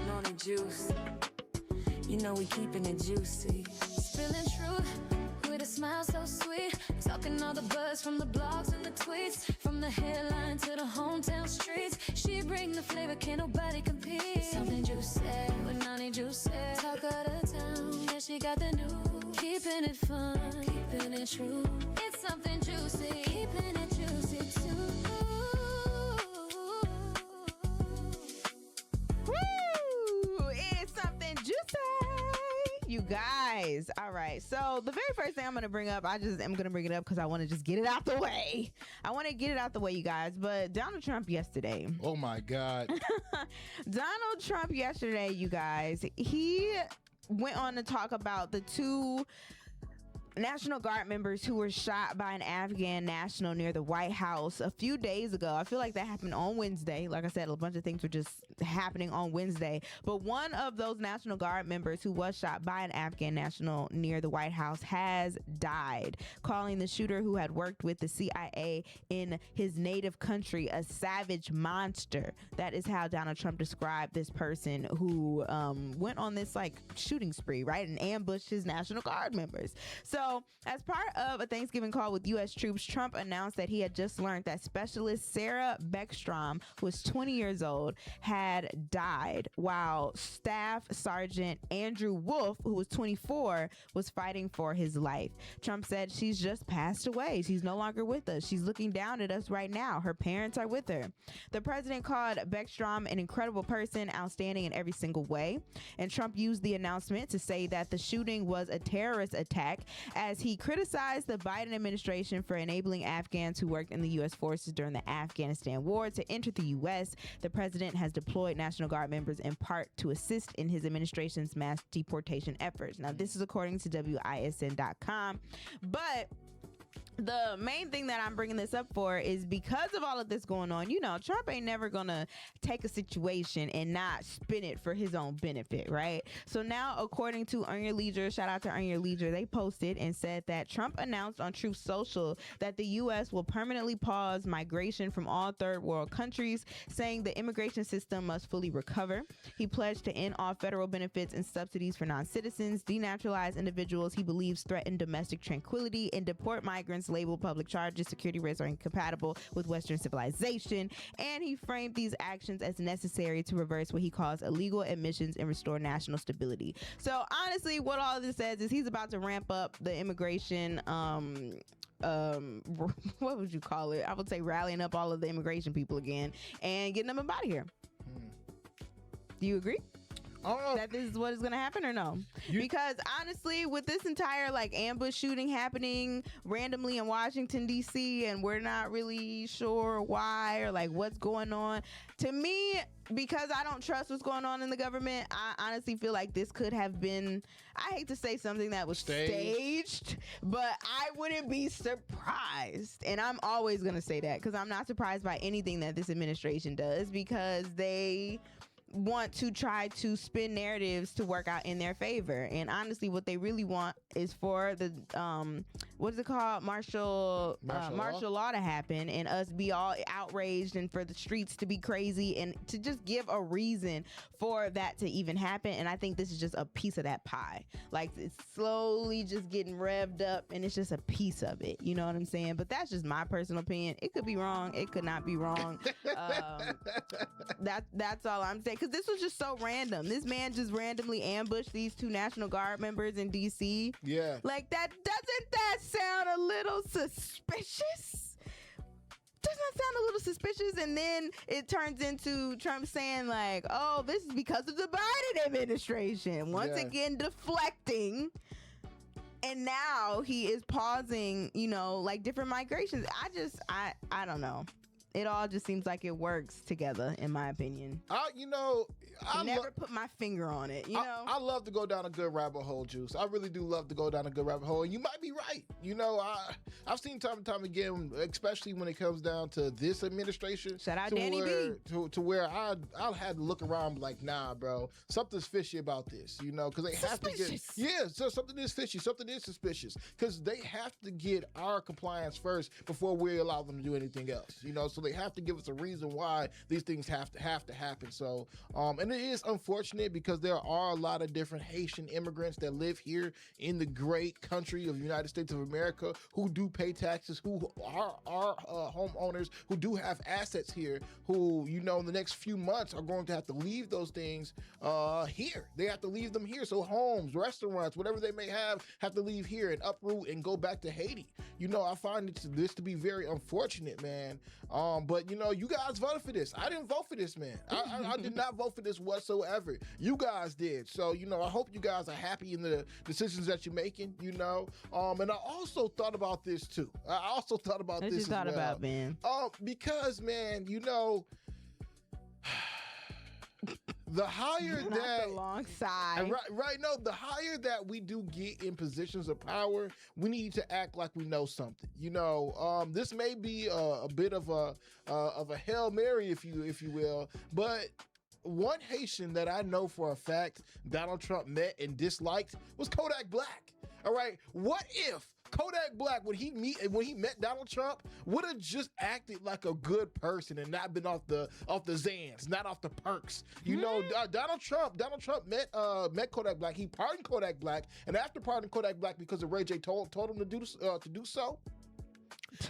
Money juice. You know we keeping it juicy. Spilling truth with a smile so sweet. Talking all the buzz from the blogs and the tweets. From the headline to the hometown streets. She bring the flavor, can't nobody compete. Something juicy with Nani Juicy. Talk of the town, yeah, she got the news. Keeping it fun, keeping it true. It's something juicy, keeping it juicy too. You guys, all right, so the very first thing I'm gonna bring up, I'm gonna bring it up because I want to just get it out the way. You guys. But Donald Trump yesterday, oh my God. Donald Trump yesterday, you guys, he went on to talk about the two National Guard members who were shot by an Afghan national near the White House a few days ago. I feel like that happened on Wednesday. Like I said, a bunch of things were just happening on Wednesday. But one of those National Guard members who was shot by an Afghan national near the White House has died, calling the shooter, who had worked with the CIA in his native country, a savage monster. That is how Donald Trump described this person who went on this like shooting spree, right, and ambushed his National Guard members. So as part of a Thanksgiving call with U.S. troops, Trump announced that he had just learned that Specialist Sarah Beckstrom, who was 20 years old, had died, while Staff Sergeant Andrew Wolf, who was 24, was fighting for his life. Trump said, "She's just passed away. She's no longer with us. She's looking down at us right now. Her parents are with her." The president called Beckstrom an incredible person, outstanding in every single way. And Trump used the announcement to say that the shooting was a terrorist attack, as he criticized the Biden administration for enabling Afghans who worked in the U.S. forces during the Afghanistan war to enter the U.S. The president has deployed National Guard members in part to assist in his administration's mass deportation efforts. Now, this is according to WISN.com. But the main thing that I'm bringing this up for is because of all of this going on, you know, Trump ain't never gonna take a situation and not spin it for his own benefit, right? So now, according to Earn Your Leisure, shout out to Earn Your Leisure, they posted and said that Trump announced on Truth Social that the U.S. will permanently pause migration from all third world countries, saying the immigration system must fully recover. He pledged to end all federal benefits and subsidies for non-citizens, denaturalize individuals he believes threaten domestic tranquility, and deport migrants labeled public charges, security risks, are incompatible with Western civilization. And he framed these actions as necessary to reverse what he calls illegal admissions and restore national stability. So honestly, what all of this says is he's about to ramp up the immigration what would you call it? I would say rallying up all of the immigration people again and getting them up out of here. Do you agree that this is what is going to happen or no? Because honestly, with this entire like ambush shooting happening randomly in Washington, D.C., and we're not really sure why or like what's going on, to me, because I don't trust what's going on in the government, I honestly feel like this could have been, I hate to say something that was staged, but I wouldn't be surprised. And I'm always going to say that because I'm not surprised by anything that this administration does, because they want to try to spin narratives to work out in their favor. And honestly, what they really want is for the what is it called, martial law to happen, and us be all outraged, and for the streets to be crazy, and to just give a reason for that to even happen. And I think this is just a piece of that pie. Like, it's slowly just getting revved up, and it's just a piece of it, you know what I'm saying? But that's just my personal opinion. It could be wrong, it could not be wrong. That's all I'm saying, because this was just so random. This man just randomly ambushed these two National Guard members in DC. Yeah, like that. Doesn't that sound a little suspicious? Doesn't that sound a little suspicious? And then it turns into Trump saying like, oh, this is because of the Biden administration, once again deflecting. And now he is pausing, you know, like different migrations. I don't know. It all just seems like it works together, in my opinion. I never put my finger on it, you know? I love to go down a good rabbit hole, Juice. I really do love to go down a good rabbit hole. And you might be right. You know, I've seen time and time again, especially when it comes down to this administration. Shout out Danny B. To where I'll have to look around like, nah, bro, something's fishy about this, you know? Because they have to get... Yeah, so something is fishy. Something is suspicious. Because they have to get our compliance first before we allow them to do anything else, you know? So They have to give us a reason why these things have to happen. So, and it is unfortunate because there are a lot of different Haitian immigrants that live here in the great country of the United States of America who do pay taxes, who are homeowners, who do have assets here, who, you know, in the next few months are going to have to leave those things here. They have to leave them here. So homes, restaurants, whatever they may have to leave here and uproot and go back to Haiti. You know, I find this to be very unfortunate, man. But, you know, you guys voted for this. I didn't vote for this, man. I did not vote for this whatsoever. You guys did. So, you know, I hope you guys are happy in the decisions that you're making, you know. And I also thought about this, too. I also thought about what this you thought as well. about, man? Because, man, you know... The higher Not that the long side. the higher that we do get in positions of power, we need to act like we know something. You know, this may be a bit of a Hail Mary, if you will, but one Haitian that I know for a fact Donald Trump met and disliked was Kodak Black. All right, what if Kodak Black, when he met Donald Trump, would have just acted like a good person and not been off the Zans, not off the perks? You know, Donald Trump met Kodak Black. He pardoned Kodak Black, and after pardoning Kodak Black because of Ray J told him to do so,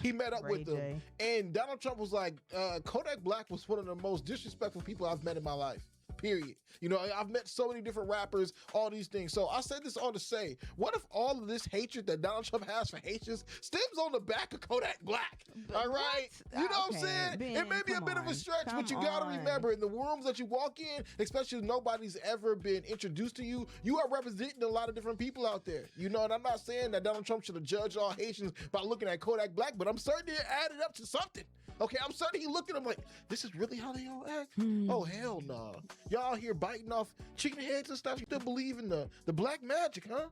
he met up with them. And Donald Trump was like, Kodak Black was one of the most disrespectful people I've met in my life. Period. You know, I've met so many different rappers, all these things. So I said this all to say, what if all of this hatred that Donald Trump has for Haitians stems on the back of Kodak Black? All right? You know what I'm saying? Ben, it may be a bit of a stretch, but you got to remember, in the rooms that you walk in, especially if nobody's ever been introduced to you, you are representing a lot of different people out there. You know, and I'm not saying that Donald Trump should have judged all Haitians by looking at Kodak Black, but I'm certain it added up to something. Okay, I'm certain he looked at him like, this is really how they all act? Oh, hell no. Y'all here biting off chicken heads and stuff. You still believe in the black magic, huh?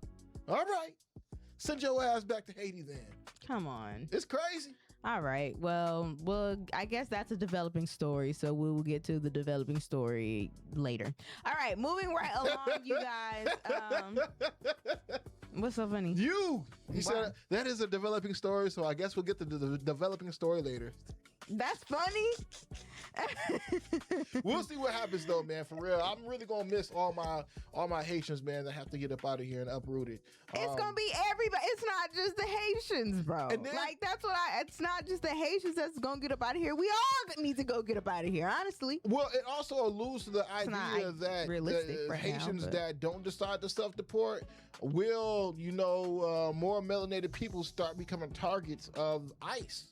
All right. Send your ass back to Haiti then. Come on. It's crazy. All right. Well, I guess that's a developing story, so we will get to the developing story later. All right, moving right along, you guys. What's so funny? You said that is a developing story, so I guess we'll get to the developing story later. That's funny. We'll see what happens though, man. For real, I'm really gonna miss all my Haitians, man, that have to get up out of here and uprooted. It's gonna be everybody. It's not just the Haitians, bro. And then, like that's what it's not just the Haitians that's gonna get up out of here. We all need to go get up out of here, honestly. Well, it also alludes to the idea that right Haitians now, that don't decide to self-deport will, you know, more melanated people start becoming targets of ICE.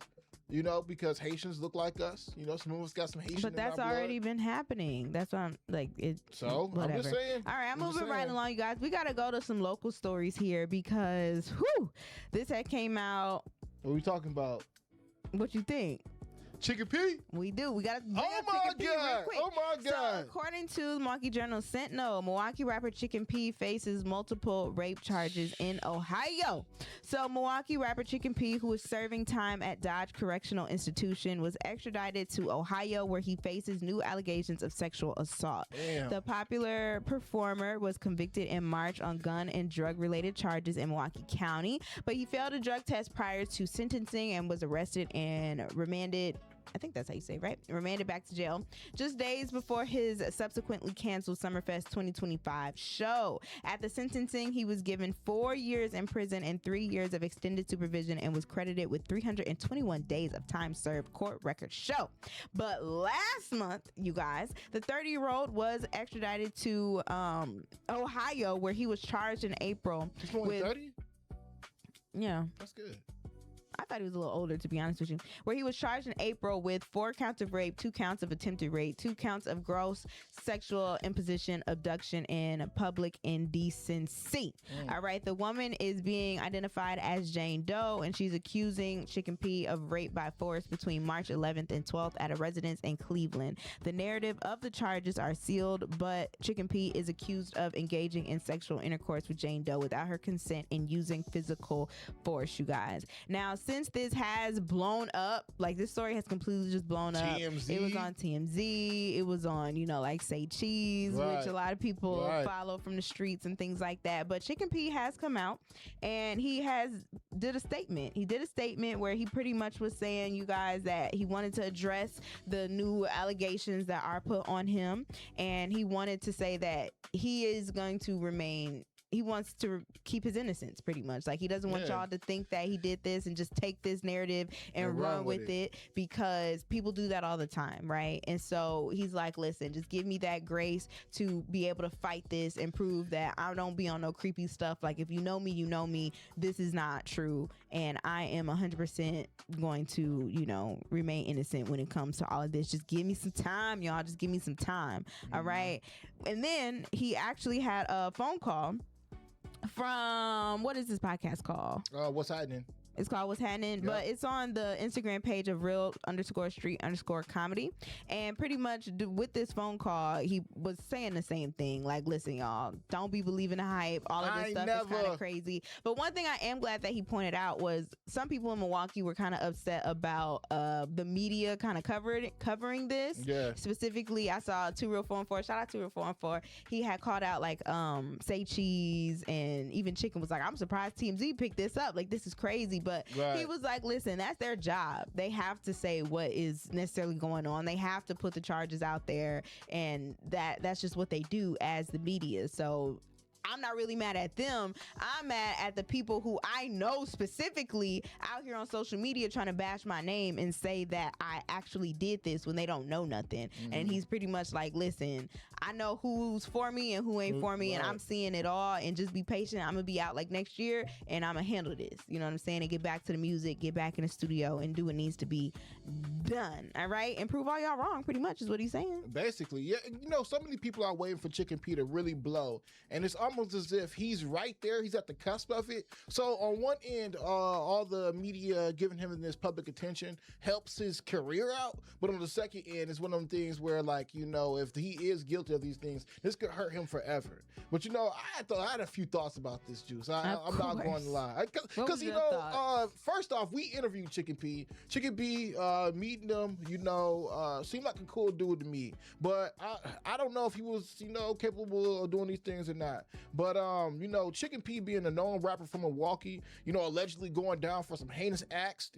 You know, because Haitians look like us. You know, some of us got some Haitian. But that's already been happening. That's why I'm like it. So whatever. I'm just saying. All right, I'm moving right along, you guys. We got to go to some local stories here because this had came out. What are we talking about? What you think? Chicken P? We do. We got to. Oh my God! Oh my God! So, according to the Milwaukee Journal Sentinel, Milwaukee rapper Chicken P faces multiple rape charges in Ohio. So, Milwaukee rapper Chicken P, who is serving time at Dodge Correctional Institution, was extradited to Ohio, where he faces new allegations of sexual assault. Damn. The popular performer was convicted in March on gun and drug-related charges in Milwaukee County, but he failed a drug test prior to sentencing and was arrested and remanded. I think that's how you say it, right? Remanded back to jail just days before his subsequently canceled Summerfest 2025 show. At the sentencing, he was given 4 years in prison and 3 years of extended supervision and was credited with 321 days of time served, court records show. But last month, you guys, the 30-year-old was extradited to Ohio, where he was charged in April. He's only 30? Yeah. That's good. I thought he was a little older, to be honest with you, where he was charged in April with 4 counts of rape, 2 counts of attempted rape, 2 counts of gross sexual imposition, abduction, and public indecency. All right. The woman is being identified as Jane Doe, and she's accusing Chicken P of rape by force between March 11th and 12th at a residence in Cleveland. The narrative of the charges are sealed, but Chicken P is accused of engaging in sexual intercourse with Jane Doe without her consent and using physical force, you guys. Now, since this has blown up, like this story has completely just blown up. TMZ. It was on TMZ. It was on, like Say Cheese, Right. which a lot of people Right. follow from the streets and things like that. But Chicken P has come out and he did a statement. He did a statement where he pretty much was saying, you guys, that he wanted to address the new allegations that are put on him, and he wanted to say that he is going to remain. He wants to keep his innocence, pretty much. Like, he doesn't want y'all to think that he did this and just take this narrative and run with it, because people do that all the time, right? And so he's like, listen, just give me that grace to be able to fight this and prove that I don't be on no creepy stuff. Like, if you know me, you know me. This is not true. And I am 100% going to, remain innocent when it comes to all of this. Just give me some time, y'all. Just give me some time. All right. And then he actually had a phone call from, what is this podcast called? What's happening? It's called What's Happening, but it's on the Instagram page of real_street_comedy. And pretty much with this phone call, he was saying the same thing. Like, listen, y'all, don't be believing the hype. All of this stuff is kind of crazy. But one thing I am glad that he pointed out was some people in Milwaukee were kind of upset about the media kind of covering this. Yeah. Specifically, I saw 2 Real 414. Shout out to Real 414. He had called out like Say Cheese and even Chicken was like, I'm surprised TMZ picked this up. Like, this is crazy. But he was like, listen, that's their job. They have to say what is necessarily going on. They have to put the charges out there, and that's just what they do as the media. So I'm not really mad at them. I'm mad at the people who I know specifically out here on social media trying to bash my name and say that I actually did this when they don't know nothing. And he's pretty much like, listen, I know who's for me and who ain't for me, and I'm seeing it all, and just be patient. I'm gonna be out like next year, and I'm gonna handle this. You know what I'm saying? And get back to the music, get back in the studio, and do what needs to be done. All right? And prove all y'all wrong, pretty much is what he's saying. Basically, yeah. So many people are waiting for Chicken P to really blow, and it's almost as if he's right there. He's at the cusp of it. So on one end, all the media giving him this public attention helps his career out, but on the second end, it's one of them things where, like, if he is guilty of these things, this could hurt him forever. But I had a few thoughts about this, Juice. I'm not going to lie, because first off, we interviewed Chicken P. Chicken P, meeting him, seemed like a cool dude to me. But I don't know if he was, capable of doing these things or not. But Chicken P being a known rapper from Milwaukee, allegedly going down for some heinous acts,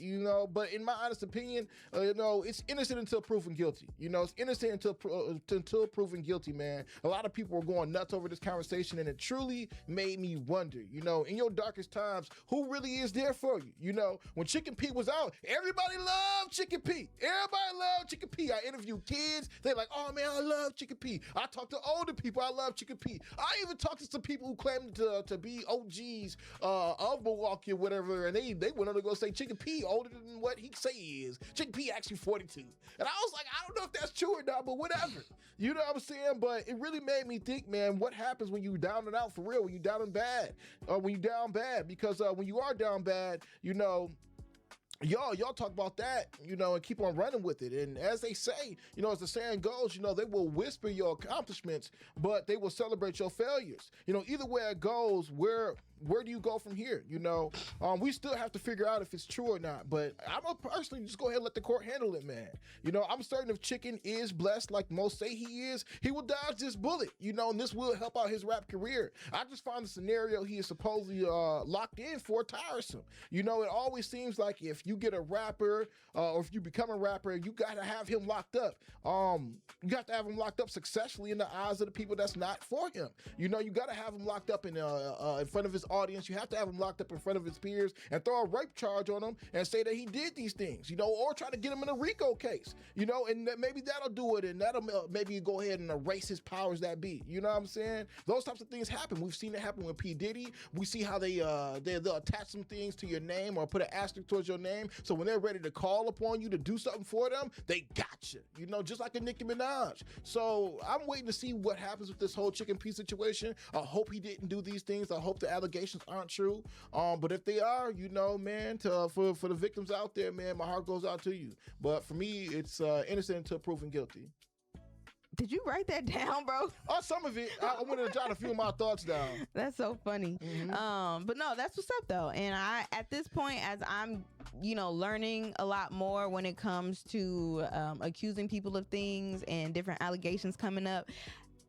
but in my honest opinion, it's innocent until proven guilty. It's innocent until proven guilty, man. A lot of people were going nuts over this conversation, and it truly made me wonder, in your darkest times, who really is there for you? When Chicken P was out, everybody loved Chicken P. Everybody loved Chicken P. I interviewed kids. They're like, oh man, I love Chicken P. I talked to older people. I love Chicken P. I even talked to some people who claimed to be OGs of Milwaukee or whatever, and they went on to go say Chicken P older than what he say he is. Chicken P actually 42. And I was like, I don't know if that's true or not, but whatever. You know what I'm saying? But it really made me think, man, what happens when you down and out for real, when you down and bad, when you down bad? Because when you are down bad, y'all talk about that, and keep on running with it. And as they say, as the saying goes, they will whisper your accomplishments, but they will celebrate your failures. Either way it goes, where do you go from here? We still have to figure out if it's true or not, but I'm gonna personally just go ahead and let the court handle it, man. I'm certain if Chicken is blessed like most say he is, he will dodge this bullet, and this will help out his rap career. I just find the scenario he is supposedly locked in for tiresome. It always seems like if you get a rapper or if you become a rapper, you gotta have him locked up. You have to have him locked up successfully in the eyes of the people that's not for him. You gotta have him locked up in front of his audience. You have to have him locked up in front of his peers and throw a rape charge on him and say that he did these things, or try to get him in a RICO case, and maybe that'll do it, and that'll maybe go ahead and erase his powers that be. You know what I'm saying? Those types of things happen. We've seen it happen with P. Diddy. We see how they'll attach some things to your name or put an asterisk towards your name, so when they're ready to call upon you to do something for them, they got you, just like a Nicki Minaj. So I'm waiting to see what happens with this whole Chicken P situation. I hope he didn't do these things. I hope the allegations aren't true. But if they are, man, for the victims out there, man, my heart goes out to you. But for me, it's innocent until proven guilty. Did you write that down, bro? Oh, some of it. I wanted to jot a few of my thoughts down. That's so funny. But no, that's what's up though. And I, at this point, as I'm, learning a lot more when it comes to accusing people of things and different allegations coming up.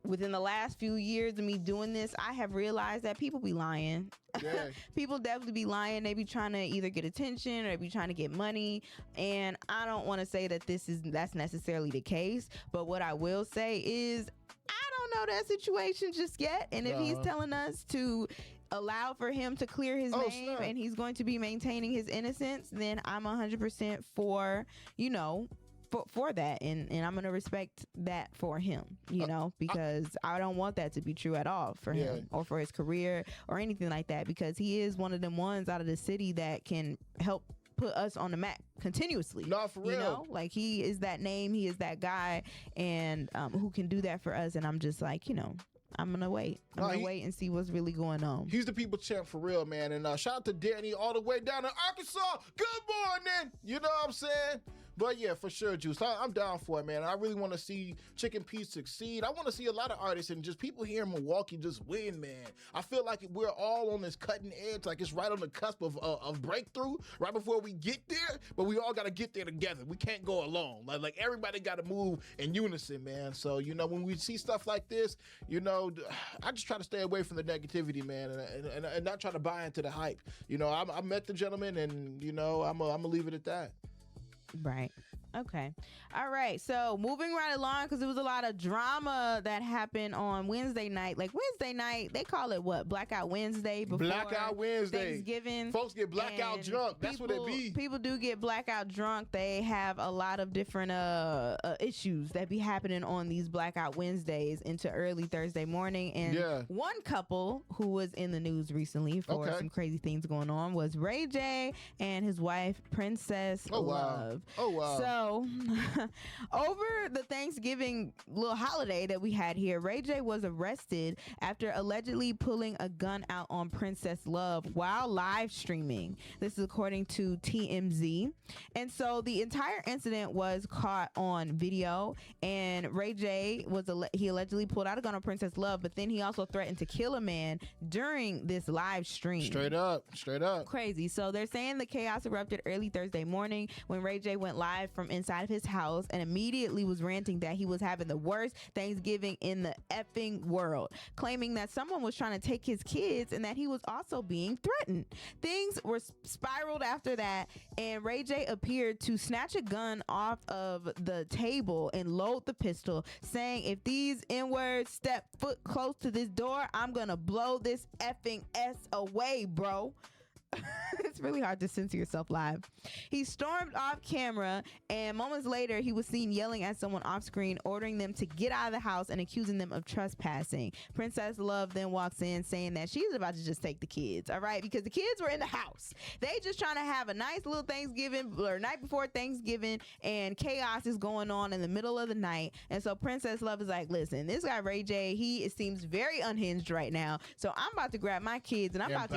Within the last few years of me doing this, I have realized that people be lying. Yeah. People definitely be lying. They be trying to either get attention or they be trying to get money. And I don't want to say that that's necessarily the case. But what I will say is I don't know that situation just yet. And if he's telling us to allow for him to clear his name and he's going to be maintaining his innocence, then I'm 100% for, for that, and I'm gonna respect that for him, because I don't want that to be true at all for him or for his career or anything like that, because he is one of them ones out of the city that can help put us on the map continuously. No, for real. Like he is that name, he is that guy, and who can do that for us. And I'm just like, I'm gonna wait. I'm gonna wait and see what's really going on. He's the people champ for real, man. And shout out to Danny all the way down in Arkansas. Good morning. You know what I'm saying? But yeah, for sure, Juice. I'm down for it, man. I really want to see Chicken Peace succeed. I want to see a lot of artists and just people here in Milwaukee just win, man. I feel like we're all on this cutting edge, like it's right on the cusp of breakthrough, right before we get there. But we all got to get there together. We can't go alone. Like everybody got to move in unison, man. So when we see stuff like this, I just try to stay away from the negativity, man, and not try to buy into the hype. I met the gentleman, and I'm gonna leave it at that. Right. Okay. All right. So moving right along, because there was a lot of drama that happened on Wednesday night. Like Wednesday night, they call it what? Blackout Wednesday before Blackout Wednesday. Thanksgiving. Folks get blackout drunk. That's what it be. People do get blackout drunk. They have a lot of different issues that be happening on these Blackout Wednesdays into early Thursday morning. And one couple who was in the news recently for some crazy things going on was Ray J and his wife, Princess Love. Oh, wow. So over the Thanksgiving little holiday that we had here, Ray J was arrested after allegedly pulling a gun out on Princess Love while live streaming. This is according to TMZ. And so the entire incident was caught on video, and Ray J he allegedly pulled out a gun on Princess Love, but then he also threatened to kill a man during this live stream. Straight up. Crazy. So they're saying the chaos erupted early Thursday morning when Ray J went live from inside of his house and immediately was ranting that he was having the worst Thanksgiving in the effing world, claiming that someone was trying to take his kids and that he was also being threatened. Things were spiraled after that, and Ray J appeared to snatch a gun off of the table and load the pistol, saying, "If these N-words step foot close to this door, I'm gonna blow this effing S away, bro." It's really hard to censor yourself live. He stormed off camera, and moments later he was seen yelling at someone off screen, ordering them to get out of the house and accusing them of trespassing. Princess Love then walks in saying that she's about to just take the kids, all right, because the kids were in the house. They just trying to have a nice little Thanksgiving or night before Thanksgiving, and chaos is going on in the middle of the night. And so Princess Love is like, listen, this guy Ray J, it seems very unhinged right now, so I'm about to grab my kids and I'm about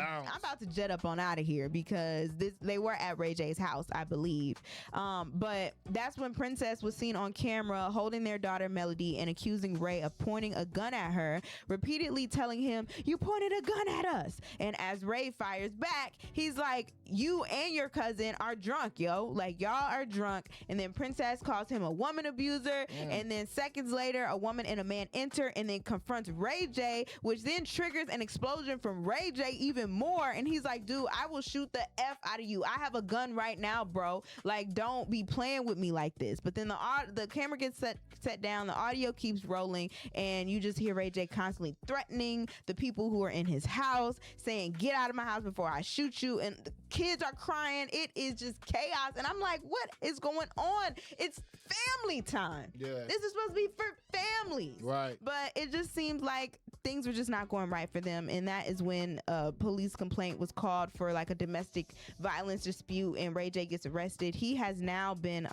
to jet up on out of here, because they were at Ray J's house, I believe. But that's when Princess was seen on camera holding their daughter Melody and accusing Ray of pointing a gun at her, repeatedly telling him, "You pointed a gun at us." And as Ray fires back, he's like, "You and your cousin are drunk, yo. Like, y'all are drunk." And then Princess calls him a woman abuser. And then seconds later, a woman and a man enter and then confronts Ray J, which then triggers an explosion from Ray J even more. And he's like, "Dude, I will shoot the F out of you. I have a gun right now, bro. Like, don't be playing with me like this." But then the camera gets set down, the audio keeps rolling, and you just hear Ray J constantly threatening the people who are in his house, saying, "Get out of my house before I shoot you." And the kids are crying. It is just chaos. And I'm like, what is going on? It's family time. Yeah. This is supposed to be for families. Right. But it just seems like things were just not going right for them. And that is when a police complaint was called for like a domestic violence dispute, and Ray J gets arrested. He has now been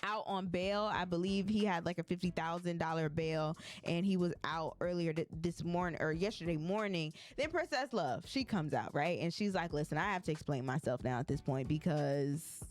out on bail. I believe he had like a $50,000 bail, and he was out earlier this morning or yesterday morning. Then Princess Love, she comes out, right? And she's like, "Listen, I have to explain myself now at this point, because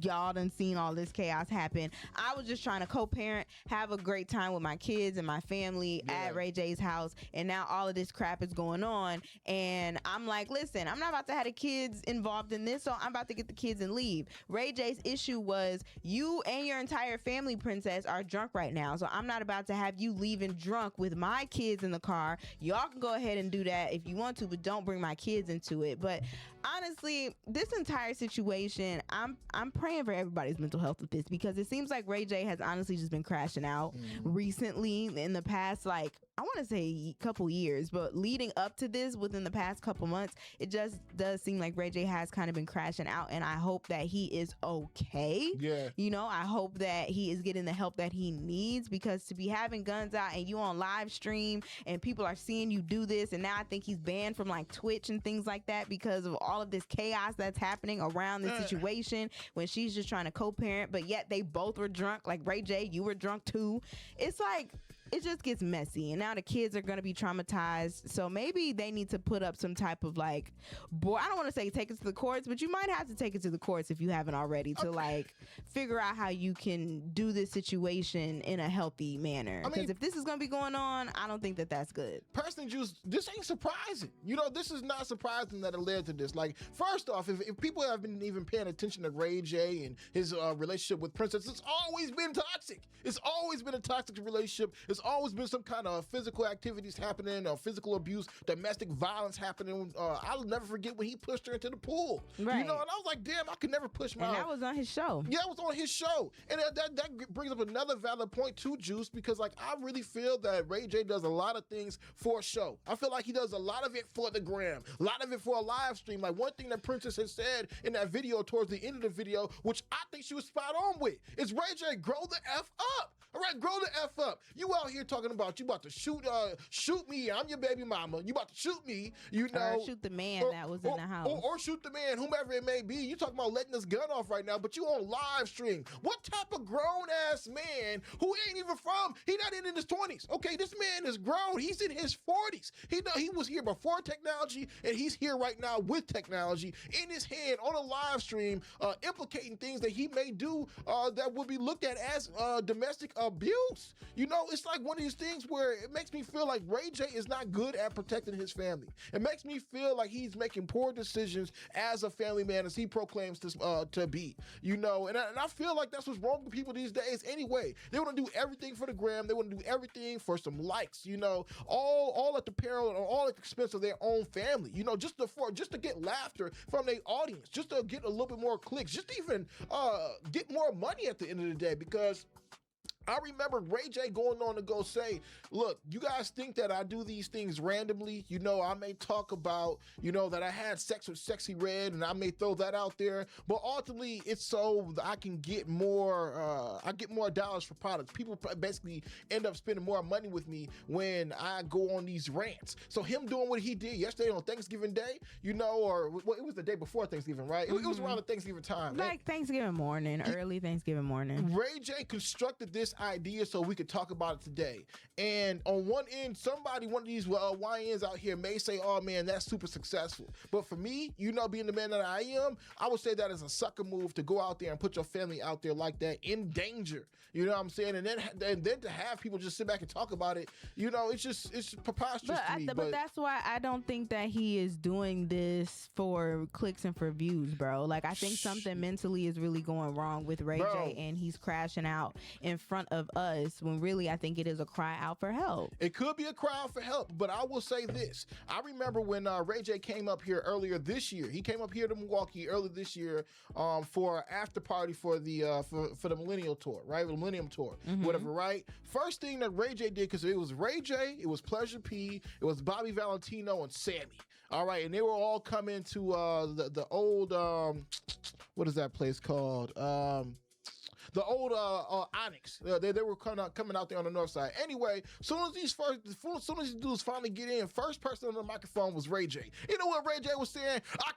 y'all done seen all this chaos happen. I was just trying to co-parent, have a great time with my kids and my family at Ray J's house, and now all of this crap is going on, and I'm like, listen, I'm not about to have the kids involved in this, so I'm about to get the kids and leave. Ray J's issue was, you and your entire family, princess, are drunk right now, so I'm not about to have you leaving drunk with my kids in the car. Y'all can go ahead and do that if you want to, but don't bring my kids into it. But honestly, this entire situation, I'm praying for everybody's mental health with this, because it seems like Ray J has honestly just been crashing out recently in the past, like, I want to say couple years, but leading up to this, within the past couple months, it just does seem like Ray J has kind of been crashing out, and I hope that he is okay. Yeah. You know, I hope that he is getting the help that he needs, because to be having guns out and you on live stream and people are seeing you do this, and now I think he's banned from like Twitch and things like that because of all of this chaos that's happening around the situation when she's just trying to co-parent, but yet they both were drunk. Like, Ray J, you were drunk too. It's like, it just gets messy, and now the kids are going to be traumatized, so maybe they need to put up some type of like I don't want to say take it to the courts, but you might have to take it to the courts if you haven't already, to like figure out how you can do this situation in a healthy manner, because if this is going to be going on, I don't think that that's good. Personally, Juice, this ain't surprising. You know, this is not surprising that it led to this. Like, first off, if people have been even paying attention to Ray J and his relationship with Princess, it's always been toxic. It's always been a toxic relationship. It's always been some kind of physical activities happening, or physical abuse, domestic violence happening. I'll never forget when he pushed her into the pool. Right. You know, and I was like, damn, I could never push my... And that was on his show. Yeah, it was on his show. And that brings up another valid point too, Juice, because like, I really feel that Ray J does a lot of things for show. I feel like he does a lot of it for the gram, a lot of it for a live stream. Like, one thing that Princess has said in that video towards the end of the video, which I think she was spot on with, is Ray J, grow the F up. All right, grow the F up. You out here talking about you about to shoot me. I'm your baby mama. You about to shoot me. You know, or shoot the man that was in the house, or shoot the man, whomever it may be. You talking about letting this gun off right now, but you on live stream. What type of grown ass man who ain't even from? He not in his 20s. Okay, this man is grown. He's in his 40s. He was here before technology, and he's here right now with technology in his hand on a live stream, implicating things that he may do that will be looked at as domestic abuse. You know, it's like one of these things where it makes me feel like Ray J is not good at protecting his family. It makes me feel like he's making poor decisions as a family man, as he proclaims to be. You know, and I feel like that's what's wrong with people these days anyway. They want to do everything for the gram. They want to do everything for some likes, you know, all at the peril or all at the expense of their own family, you know, just to get laughter from their audience, just to get a little bit more clicks, just to even get more money at the end of the day. Because I remember Ray J going on to go say, look, you guys think that I do these things randomly. You know, I may talk about, you know, that I had sex with Sexy Red, and I may throw that out there, but ultimately it's so that I can get more, dollars for products. People basically end up spending more money with me when I go on these rants. So him doing what he did yesterday on Thanksgiving Day, you know, or well, it was the day before Thanksgiving, right? It was around the Thanksgiving time. Like Thanksgiving morning, early Thanksgiving morning. Ray J constructed this idea so we could talk about it today. And on one end, one of these YNs out here may say, oh man, that's super successful. But for me, you know, being the man that I am, I would say that is a sucker move to go out there and put your family out there like that in danger. You know what I'm saying? And then to have people just sit back and talk about it, you know, it's preposterous to me. But that's why I don't think that he is doing this for clicks and for views, bro. Like, I think something mentally is really going wrong with Ray J, and he's crashing out in front of us when really I think it is a cry out for help. It could be a cry out for help, but I will say this. I remember when Ray J came up here earlier this year. He came up here to Milwaukee earlier this year for an after party for the for the Millennial Tour, right? The Millennium Tour, whatever, right? First thing that Ray J did, because it was Ray J, it was Pleasure P, it was Bobby Valentino and Sammy. All right, and they were all coming to the old what is that place called? Onyx. They were coming out there on the north side. Anyway, soon as these dudes finally get in, first person on the microphone was Ray J. You know what Ray J was saying? I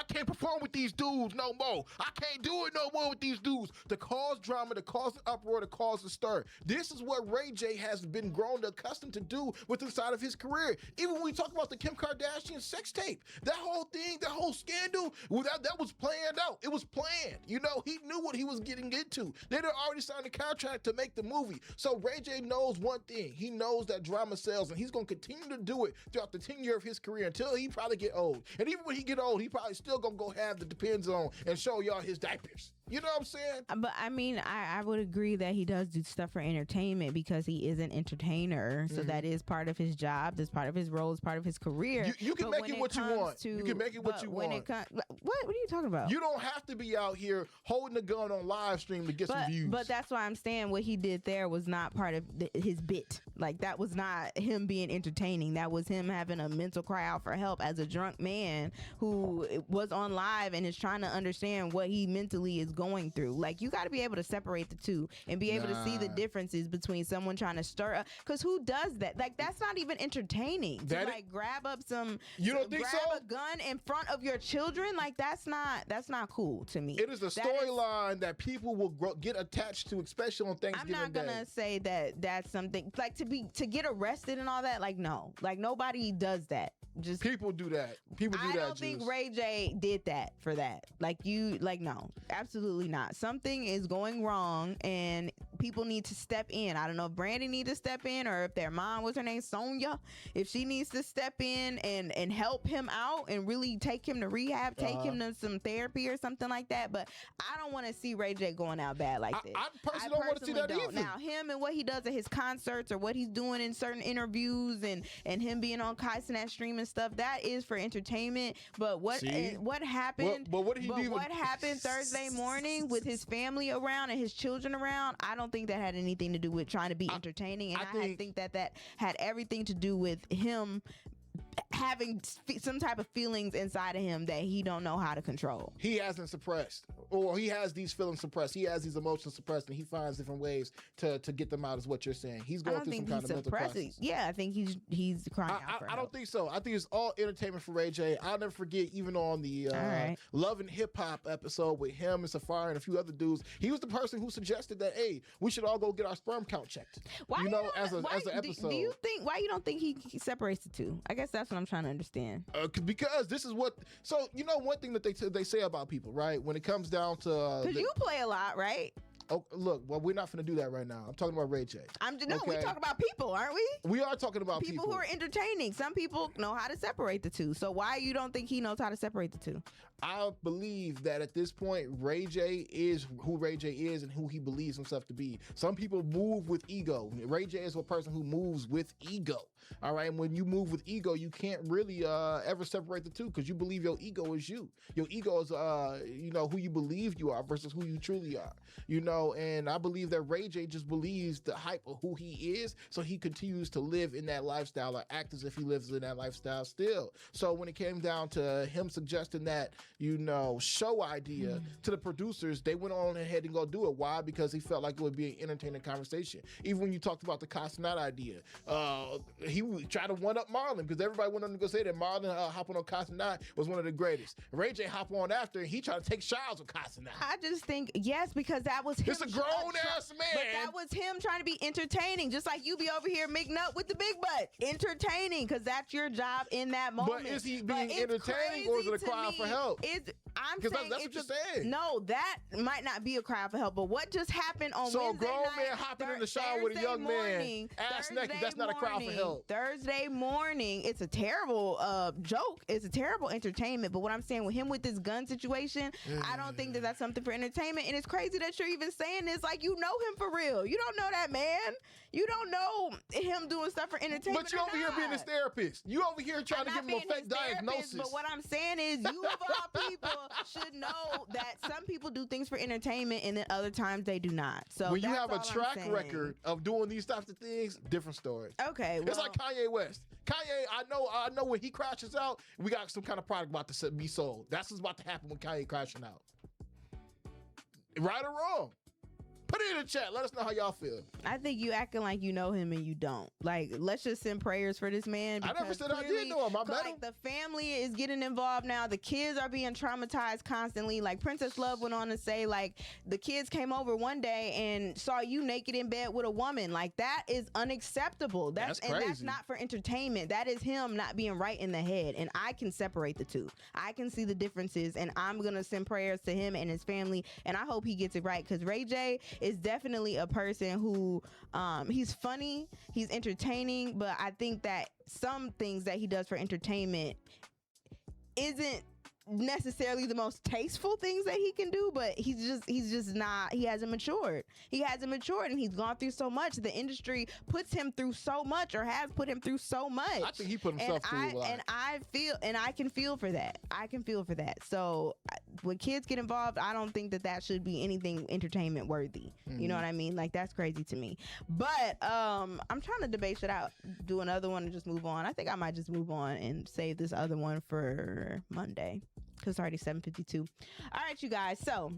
can't perform with these dudes no more. I can't do it no more with these dudes. To cause drama, to cause an uproar, to cause a stir. This is what Ray J has been grown accustomed to do with inside of his career. Even when we talk about the Kim Kardashian sex tape, that whole thing, that whole scandal, that was planned out. It was planned. You know, he knew what he was getting into. They had already signed a contract to make the movie. So Ray J knows one thing. He knows that drama sells, and he's going to continue to do it throughout the 10 year of his career until he probably get old. And even when he get old, he probably still going to go have the Depends on and show y'all his diapers. You know what I'm saying? But I mean, I would agree that he does do stuff for entertainment because he is an entertainer. So that is part of his job. That's part of his role. It's part of his career. You can make it what you want. You can make it what you want. What are you talking about? You don't have to be out here holding a gun on live stream to get some views. But that's why I'm saying what he did there was not part of his bit. Like, that was not him being entertaining. That was him having a mental cry out for help as a drunk man who was on live and is trying to understand what he mentally is going through. Like, you got to be able to separate the two and be able to see the differences between someone trying to stir up. Because who does that? Like, that's not even entertaining. Grab up some. You don't think so? Grab a gun in front of your children. Like, that's not cool to me. It is a storyline that people will get attached to, especially on Thanksgiving Day. I'm not gonna say that that's something like to get arrested and all that. Like, no, like nobody does that. Just people do that. I don't think Ray J did that for that. No, absolutely not. Something is going wrong and people need to step in. I don't know if Brandy needs to step in or if their mom, what's her name, Sonia, if she needs to step in and help him out and really take him to rehab, take him to some therapy or something like that. But I don't want to see Ray J going out bad like this. I personally don't want to see that either. Now, him and what he does at his concerts or what he's doing in certain interviews and him being on Kais and that stream and stuff, that is for entertainment. But what happened? What happened Thursday morning with his family around and his children around? I don't think that had anything to do with trying to be entertaining, and I think that had everything to do with him having some type of feelings inside of him that he don't know how to control. He hasn't suppressed, or he has these feelings suppressed. He has these emotions suppressed, and he finds different ways to get them out. Is what you're saying? He's going through some kind of mental crisis. Yeah, I think he's crying out for I don't think so. I think it's all entertainment for Ray J. I'll never forget, even on the Love and Hip Hop episode with him and Safari and a few other dudes, he was the person who suggested that, hey, we should all go get our sperm count checked. As an episode. Do you think why you don't think he separates the two? I guess that's what I'm trying to understand. Because this is what. So one thing that they say about people, right? When it comes down to because you play a lot, right? Oh, look, well, we're not going to do that right now. I'm talking about Ray J. We talk about people, aren't we? We are talking about people who are entertaining. Some people know how to separate the two. So why you don't think he knows how to separate the two? I believe that at this point, Ray J is who Ray J is and who he believes himself to be. Some people move with ego. Ray J is a person who moves with ego. All right, and when you move with ego, you can't really ever separate the two because you believe your ego is you. Your ego is who you believe you are versus who you truly are. And I believe that Ray J just believes the hype of who he is, so he continues to live in that lifestyle or act as if he lives in that lifestyle still. So when it came down to him suggesting that, show idea to the producers, they went on ahead and go do it. Why? Because he felt like it would be an entertaining conversation. Even when you talked about the Casanat idea, he tried to one-up Marlon because everybody went on to go say that Marlon hopping on Casanat was one of the greatest. Ray J hopped on after, and he tried to take shots with Casanat. I just think, yes, because that was him. It's a grown-ass man. But that was him trying to be entertaining, just like you be over here making up with the big butt. Entertaining, because that's your job in that moment. But is he being entertaining, or is it a cry for help? I'm saying that's what you're saying. No, that might not be a cry for help, but what just happened on Wednesday night? So a grown man hopping in the shower with a young man, ass naked, that's not a cry for help. Thursday morning, it's a terrible joke. It's a terrible entertainment. But what I'm saying with him with this gun situation, I don't think that that's something for entertainment. And it's crazy that you're even saying this like you know him for real. You don't know that man. You don't know him doing stuff for entertainment. But you over here being his therapist. You over here trying to give him a fake diagnosis. But what I'm saying is, you of all people should know that some people do things for entertainment and then other times they do not. So when you have a track record of doing these types of things, different story. Okay, it's like Kanye West. Kanye, I know when he crashes out, we got some kind of product about to be sold. That's what's about to happen when Kanye crashing out. Right or wrong? Put it in the chat. Let us know how y'all feel. I think you acting like you know him and you don't. Like, let's just send prayers for this man. I never said I did clearly, know him. I met like, him. the family is getting involved now. The kids are being traumatized constantly. Like, Princess Love went on to say, like, the kids came over one day and saw you naked in bed with a woman. Like, that is unacceptable. That's crazy. And that's not for entertainment. That is him not being right in the head. And I can separate the two. I can see the differences, and I'm gonna send prayers to him and his family, and I hope he gets it right, because Ray J is definitely a person who he's funny, he's entertaining, but I think that some things that he does for entertainment isn't necessarily the most tasteful things that he can do, but he's just not, he hasn't matured, and he's gone through so much. The industry puts him through so much, or has put him through so much. I think he put himself through a lot. And I can feel for that. So when kids get involved, I don't think that should be anything entertainment worthy. You know what I mean? Like, that's crazy to me. But I'm trying to debate, should I do another one and just move on? I think I might just move on and save this other one for Monday, because it's already 7:52. All right, you guys. So